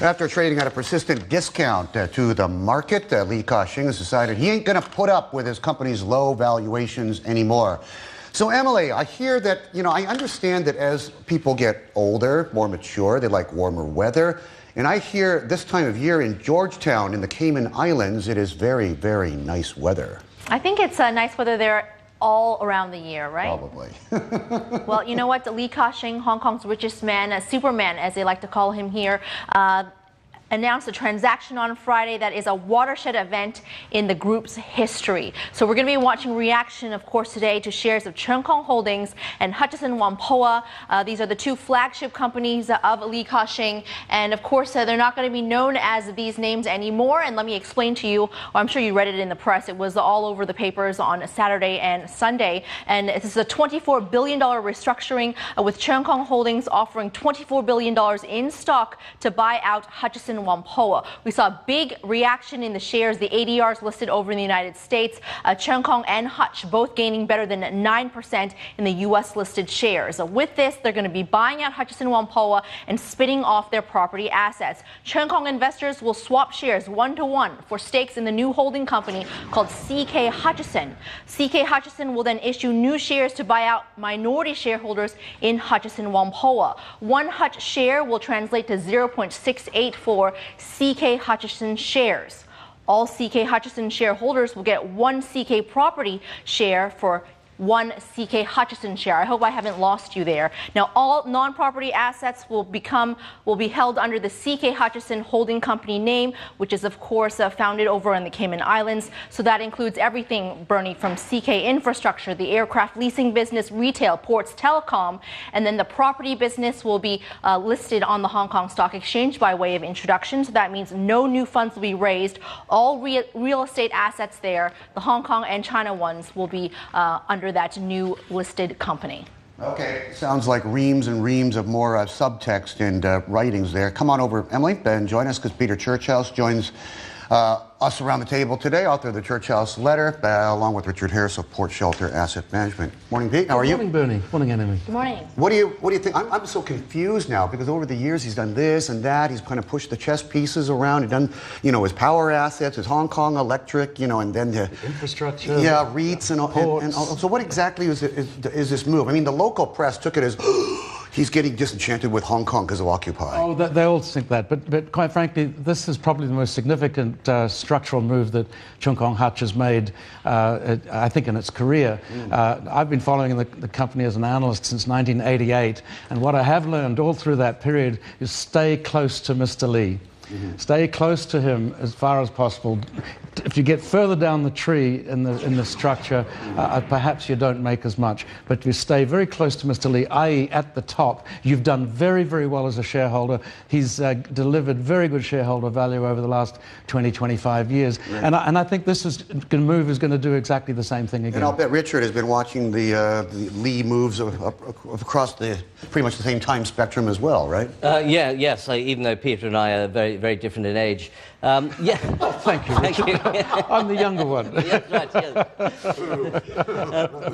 After trading at a persistent discount to the market, Li Ka-Shing has decided he ain't going to put up with his company's low valuations anymore. So, Emily, I hear that, I understand that as people get older, more mature, they like warmer weather. And I hear this time of year in Georgetown in the Cayman Islands, it is very, very nice weather. I think it's nice weather there all around the year, right? Probably. Well, you know what? Li Ka-Shing, Hong Kong's richest man, Superman, as they like to call him here, announced a transaction on Friday that is a watershed event in the group's history. So we're going to be watching reaction, of course, today to shares of Churchouse Holdings and Hutchison Whampoa. These are the two flagship companies of Li Ka-Shing. And of course, they're not going to be known as these names anymore. And let me explain to you, I'm sure you read it in the press. It was all over the papers on Saturday and Sunday. And this is a $24 billion restructuring with Churchouse Holdings offering $24 billion in stock to buy out Hutchison Whampoa. We saw a big reaction in the shares, the ADRs listed over in the United States. Churchouse and Hutch both gaining better than 9% in the U.S. listed shares. With this, they're going to be buying out Hutchison Whampoa and spinning off their property assets. Churchouse investors will swap shares 1-to-1 for stakes in the new holding company called CK Hutchison. CK Hutchison will then issue new shares to buy out minority shareholders in Hutchison Whampoa. One Hutch share will translate to 0.684 CK Hutchison shares. All CK Hutchison shareholders will get one CK property share for one CK Hutchison share. I hope I haven't lost you there. Now, all non-property assets will be held under the CK Hutchison Holding Company name, which is, of course, founded over in the Cayman Islands. So that includes everything, Bernie, from CK Infrastructure, the aircraft leasing business, retail, ports, telecom, and then the property business will be listed on the Hong Kong Stock Exchange by way of introduction. So that means no new funds will be raised. All real estate assets there, the Hong Kong and China ones, will be under that new listed company. Okay, sounds like reams and reams of more subtext and writings there. Come on over, Emily, and join us because Peter Churchouse joins us around the table today, author of the Churchouse letter, along with Richard Harris of Port Shelter Asset Management. Morning, Pete. How are you? Morning, Bernie. Morning, Emily. Good morning. What do you think? I'm so confused now because over the years he's done this and that. He's kind of pushed the chess pieces around. He's done, his power assets, his Hong Kong Electric, and then the infrastructure. Yeah, REITs and all. So what exactly is this move? I mean, the local press took it as he's getting disenchanted with Hong Kong because of Occupy. Oh, they all think that. But quite frankly, this is probably the most significant structural move that Churchouse Hutch has made, I think, in its career. I've been following the company as an analyst since 1988. And what I have learned all through that period is stay close to Mr. Li. Stay close to him as far as possible. If you get further down the tree in the structure, perhaps you don't make as much. But if you stay very close to Mr. Li, i.e. at the top, you've done very, very well as a shareholder. He's delivered very good shareholder value over the last 20, 25 years. Right. And I think this move is going to do exactly the same thing again. And I'll bet Richard has been watching the Li moves across pretty much the same time spectrum as well, right? Yes, even though Peter and I are very, very different in age. Yeah. Oh, thank you, Richard. I'm the younger one. Yes, right,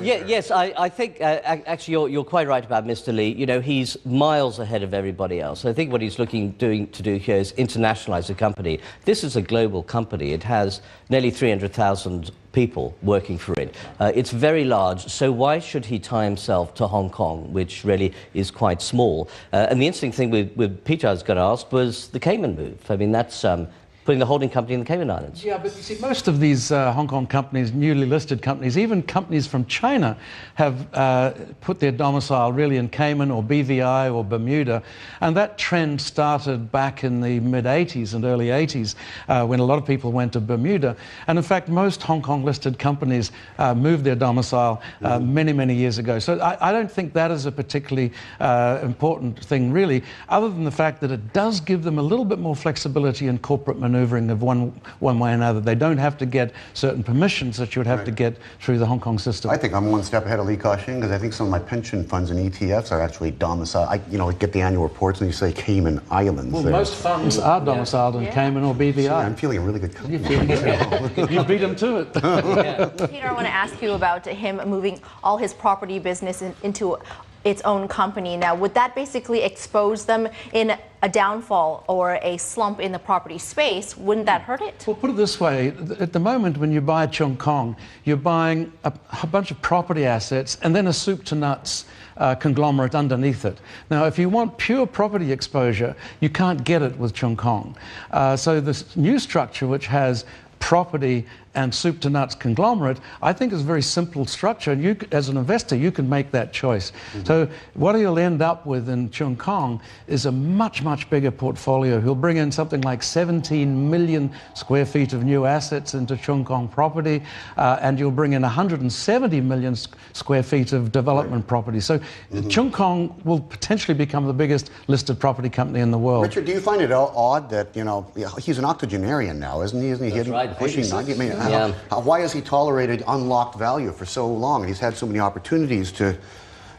yes. Yes, I think actually you're quite right about Mr. Li. He's miles ahead of everybody else. I think what he's looking to do here is internationalize the company. This is a global company. It has nearly 300,000 people working for it. It's very large, so why should he tie himself to Hong Kong, which really is quite small? And the interesting thing with Peter I was going to ask was the Cayman move. I mean, that's putting the holding company in the Cayman Islands. Yeah, but you see, most of these Hong Kong companies, newly listed companies, even companies from China, have put their domicile really in Cayman or BVI or Bermuda. And that trend started back in the mid-'80s and early '80s when a lot of people went to Bermuda. And in fact, most Hong Kong listed companies moved their domicile many, many years ago. So I don't think that is a particularly important thing, really, other than the fact that it does give them a little bit more flexibility in corporate maneuvering of one way or another. They don't have to get certain permissions that you would have to get through the Hong Kong system. I think I'm one step ahead of Li Ka-Shing because I think some of my pension funds and ETFs are actually domiciled. I get the annual reports and you say Cayman Islands. Well, most funds are domiciled in Cayman or BVI. See, I'm feeling a really good company. You beat them to it. Peter, I want to ask you about him moving all his property business into its own company. Now, would that basically expose them in a downfall or a slump in the property space? Wouldn't that hurt it? Well, put it this way. At the moment, when you buy Chung Kong, you're buying a bunch of property assets and then a soup to nuts conglomerate underneath it. Now, if you want pure property exposure, you can't get it with Chung Kong. So this new structure, which has property and soup to nuts conglomerate, I think is a very simple structure, and you, as an investor, you can make that choice. So what you'll end up with in Chung Kong is a much, much bigger portfolio. He'll bring in something like 17 million square feet of new assets into Chung Kong property, and you'll bring in 170 million square feet of development property. So Chung Kong will potentially become the biggest listed property company in the world. Richard, do you find it odd that, you know, he's an octogenarian now, isn't he? Isn't he hitting, right, pushing 90? I mean, yeah. Why has he tolerated unlocked value for so long? He's had so many opportunities to,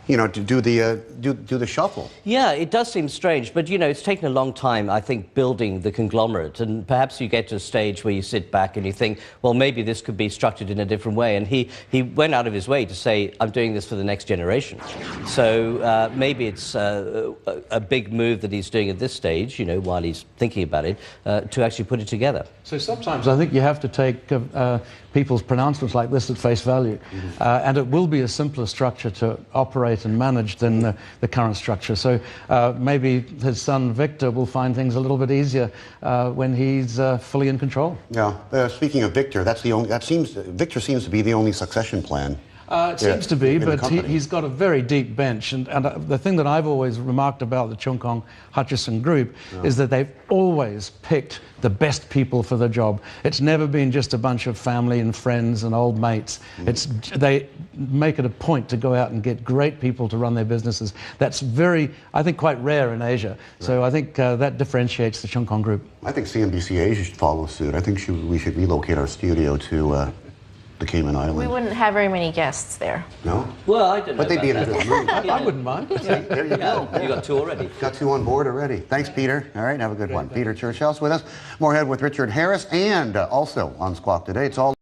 you know, to do the shuffle. Yeah, it does seem strange, but you know, it's taken a long time, I think, building the conglomerate, and perhaps you get to a stage where you sit back and you think, well, maybe this could be structured in a different way, and he went out of his way to say, I'm doing this for the next generation. So maybe it's a big move that he's doing at this stage, you know, while he's thinking about it, to actually put it together. So sometimes I think you have to take people's pronouncements like this at face value, and it will be a simpler structure to operate and manage than the current structure. So maybe his son Victor will find things a little bit easier when he's fully in control. Yeah. Speaking of Victor, Victor seems to be the only succession plan. It seems to be, but he's got a very deep bench. And the thing that I've always remarked about the Chung Kong Hutchison Group is that they've always picked the best people for the job. It's never been just a bunch of family and friends and old mates. They make it a point to go out and get great people to run their businesses. That's very, I think, quite rare in Asia. So I think that differentiates the Chung Kong Group. I think CNBC Asia should follow suit. I think we should relocate our studio to the Cayman Islands. We wouldn't have very many guests there. No? Well, I don't know. But they'd be in a good mood. I wouldn't mind. There you go. You got two already. Got two on board already. Thanks, Peter. All right, have a good one. Peter Churchouse with us. More ahead with Richard Harris, and also on Squawk Today. It's all